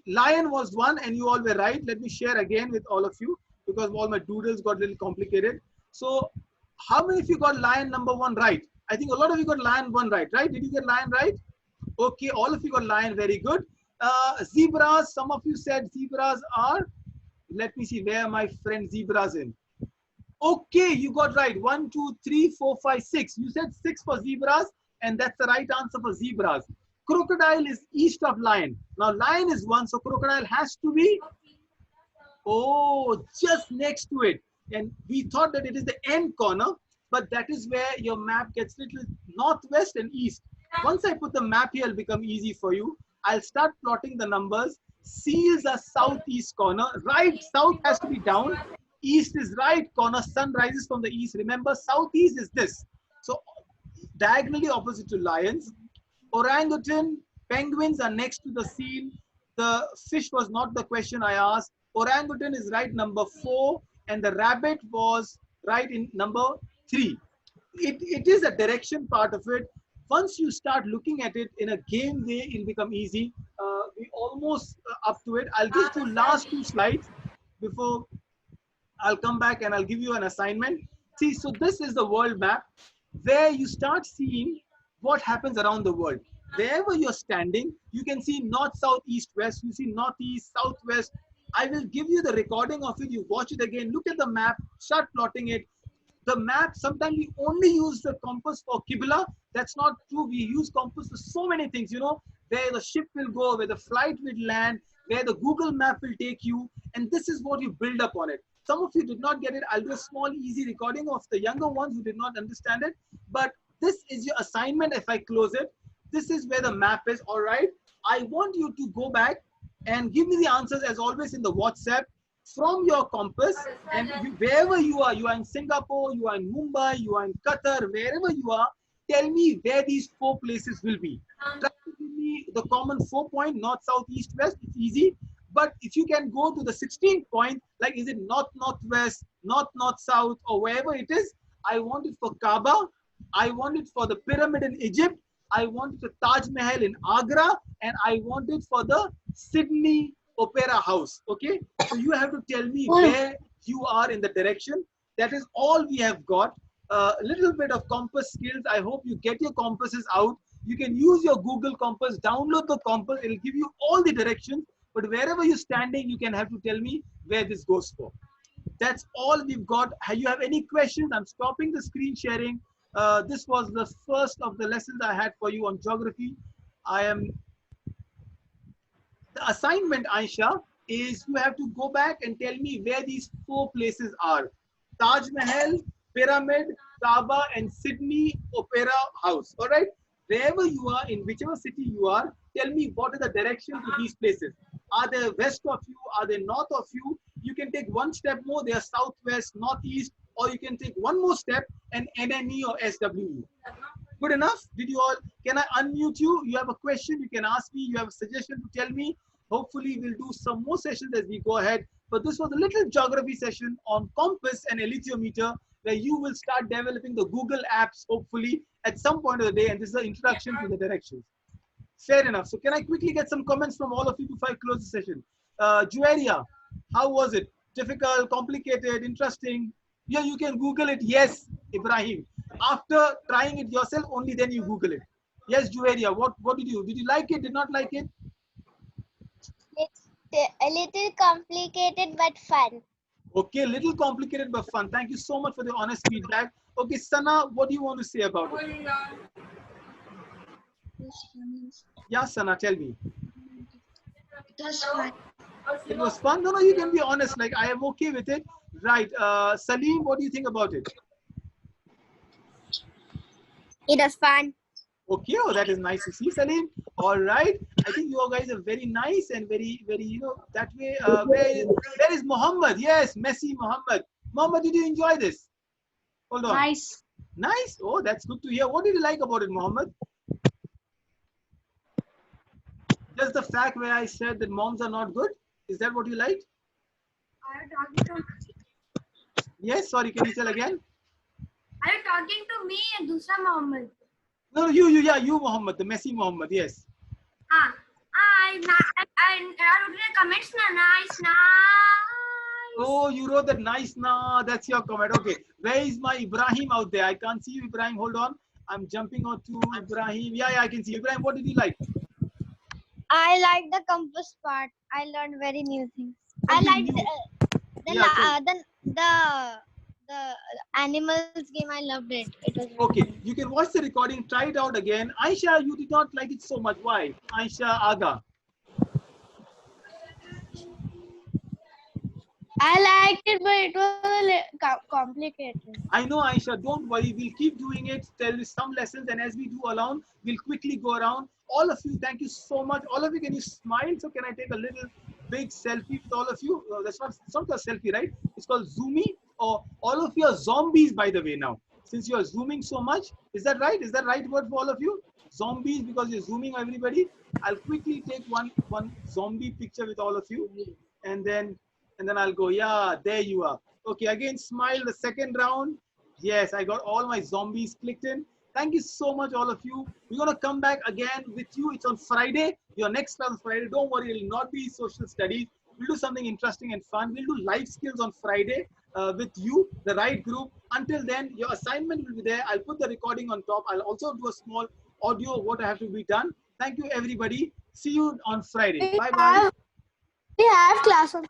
Lion was 1 and you all were right. Let me share again with all of you because all my doodles got a little complicated. So, how many of you got lion number 1 right? I think a lot of you got lion 1 right, right? Did you get lion right? Okay, all of you got lion, very good. Zebras, some of you said zebras are, let me see where my friend zebras in. Okay, you got right. 1, 2, 3, 4, 5, 6. You said 6 for zebras and that's the right answer for zebras. Crocodile is east of lion. Now lion is 1, so crocodile has to be, just next to it. And we thought that it is the end corner, but that is where your map gets little northwest and east. Once I put the map here, it'll become easy for you. I'll start plotting the numbers. Seals are southeast corner. Right, south has to be down. East is right corner. Sun rises from the east. Remember, southeast is this. So diagonally opposite to lions. Orangutan, penguins are next to the seal. The fish was not the question I asked. Orangutan is right number 4 and the rabbit was right in number 3. it is a direction part of it. Once you start looking at it in a game way, it'll become easy. We almost up to it. I'll just do last 2 slides before I'll come back and I'll give you an assignment. See, so this is the world map where you start seeing what happens around the world. Wherever you're standing, you can see north, south, east, west. You see northeast, southwest. I will give you the recording of it. You watch it again. Look at the map. Start plotting it. The map, sometimes we only use the compass for Qibla. That's not true. We use compass for so many things, you know, where the ship will go, where the flight will land, where the Google map will take you. And this is what you build up on it. Some of you did not get it. I'll do a small, easy recording of the younger ones who did not understand it. But this is your assignment. If I close it, this is where the map is. All right. I want you to go back and give me the answers as always in the WhatsApp from your compass, and wherever you are in Singapore, you are in Mumbai, you are in Qatar, wherever you are, tell me where these 4 places will be. Try to give me the common 4 point, north, south, east, west. It's easy. But if you can go to the 16th point, like is it north, northwest, north, north, south, or wherever it is, I want it for Kaaba, I want it for the pyramid in Egypt, I want it for Taj Mahal in Agra, and I want it for the Sydney Opera House. Okay, so you have to tell me where you are in the direction. That is all we have got. A little bit of compass skills. I hope you get your compasses out. You can use your Google Compass, download the compass. It will give you all the directions. But wherever you're standing, you can have to tell me where this goes for. That's all we've got. You have any questions? I'm stopping the screen sharing. This was the first of the lessons I had for you on geography. The assignment, Aisha, is you have to go back and tell me where these 4 places are. Taj Mahal, Pyramid, Kaaba, and Sydney Opera House. All right? Wherever you are, in whichever city you are, tell me what is the direction to these places. Are they west of you? Are they north of you? You can take one step more. They are southwest, northeast, or you can take one more step and NNE or SWE. Good enough? Did you all, can I unmute you? You have a question, you can ask me. You have a suggestion to tell me. Hopefully we'll do some more sessions as we go ahead. But this was a little geography session on compass and alethiometer, where you will start developing the Google apps, hopefully at some point of the day. And this is the introduction to the directions. Fair enough. So can I quickly get some comments from all of you before I close the session? Juaria, how was it? Difficult, complicated, interesting? Yeah, you can Google it. Yes, Ibrahim. After trying it yourself, only then you Google it. Yes, Juaria, what did you? Did you like it? Did not like it? It's a little complicated but fun. Okay, little complicated but fun. Thank you so much for the honest feedback. Okay, Sana, what do you want to say about it? Yeah, Sana, tell me. It was fun. It was fun. No, you can be honest. Like, I am okay with it. Right. Salim, what do you think about it? It was fun. Okay, oh, that is nice to see, Salim. All right. I think you guys are very nice and very, you know, that way. Where is Muhammad? Yes, Messi Muhammad. Muhammad, did you enjoy this? Hold on. Nice. Nice. Oh, that's good to hear. What did you like about it, Muhammad? Just the fact where I said that moms are not good? Is that what you liked? Are you talking to Yes, sorry, can you tell again? Are you talking to me and Dusra Mohammed? No, you Muhammad, the Messi Muhammad, yes. I wrote the comments nice. Oh, you wrote that nice na, that's your comment. Okay, where is my Ibrahim out there? I can't see you, Ibrahim, hold on. I'm jumping on to Ibrahim. Yeah, I can see you. Ibrahim, what did you like? I like the compass part. I learned very new things. I Something liked new. the animals game. I loved it. It was Okay, you can watch the recording, try it out again. Aisha, you did not like it so much. Why? Aisha Aga. I liked it, but it was a complicated. I know, Aisha, don't worry. We'll keep doing it. Tell you some lessons, and as we do along, we'll quickly go around. All of you, thank you so much. All of you, can you smile? So can I take a little big selfie with all of you? It's not called selfie, right? It's called zoomy. Or all of you are zombies, by the way, now. Since you are zooming so much. Is that right? Is that right word for all of you? Zombies, because you're zooming everybody. I'll quickly take one zombie picture with all of you. And then I'll go, yeah, there you are. Okay, again, smile the second round. Yes, I got all my zombies clicked in. Thank you so much, all of you. We're going to come back again with you. It's on Friday. Your next class on Friday. Don't worry, it will not be social studies. We'll do something interesting and fun. We'll do life skills on Friday with you, the right group. Until then, your assignment will be there. I'll put the recording on top. I'll also do a small audio of what I have to be done. Thank you, everybody. See you on Friday. Bye-bye. We have class on.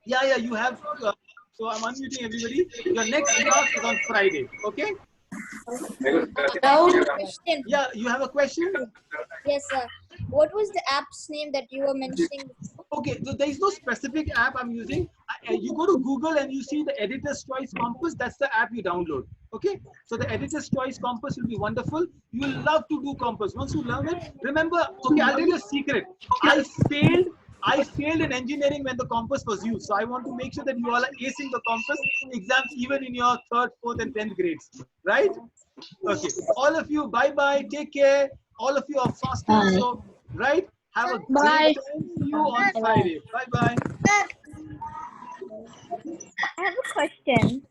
Yeah, you have. So I'm unmuting everybody. Your next class is on Friday. Okay? Question. Yeah, you have a question? Yes, sir. What was the app's name that you were mentioning? Okay, so there is no specific app I'm using. You go to Google and you see the Editor's Choice Compass. That's the app you download. Okay, so the Editor's Choice Compass will be wonderful. You will love to do Compass. Once you learn it, remember, okay, I'll tell you a secret. I failed in engineering when the compass was used. So I want to make sure that you all are acing the compass exams even in your 3rd, 4th, and 10th grades. Right? Okay. All of you, bye-bye. Take care. All of you are fasting. So, right? Have a great time. See you on Friday. Bye-bye. I have a question.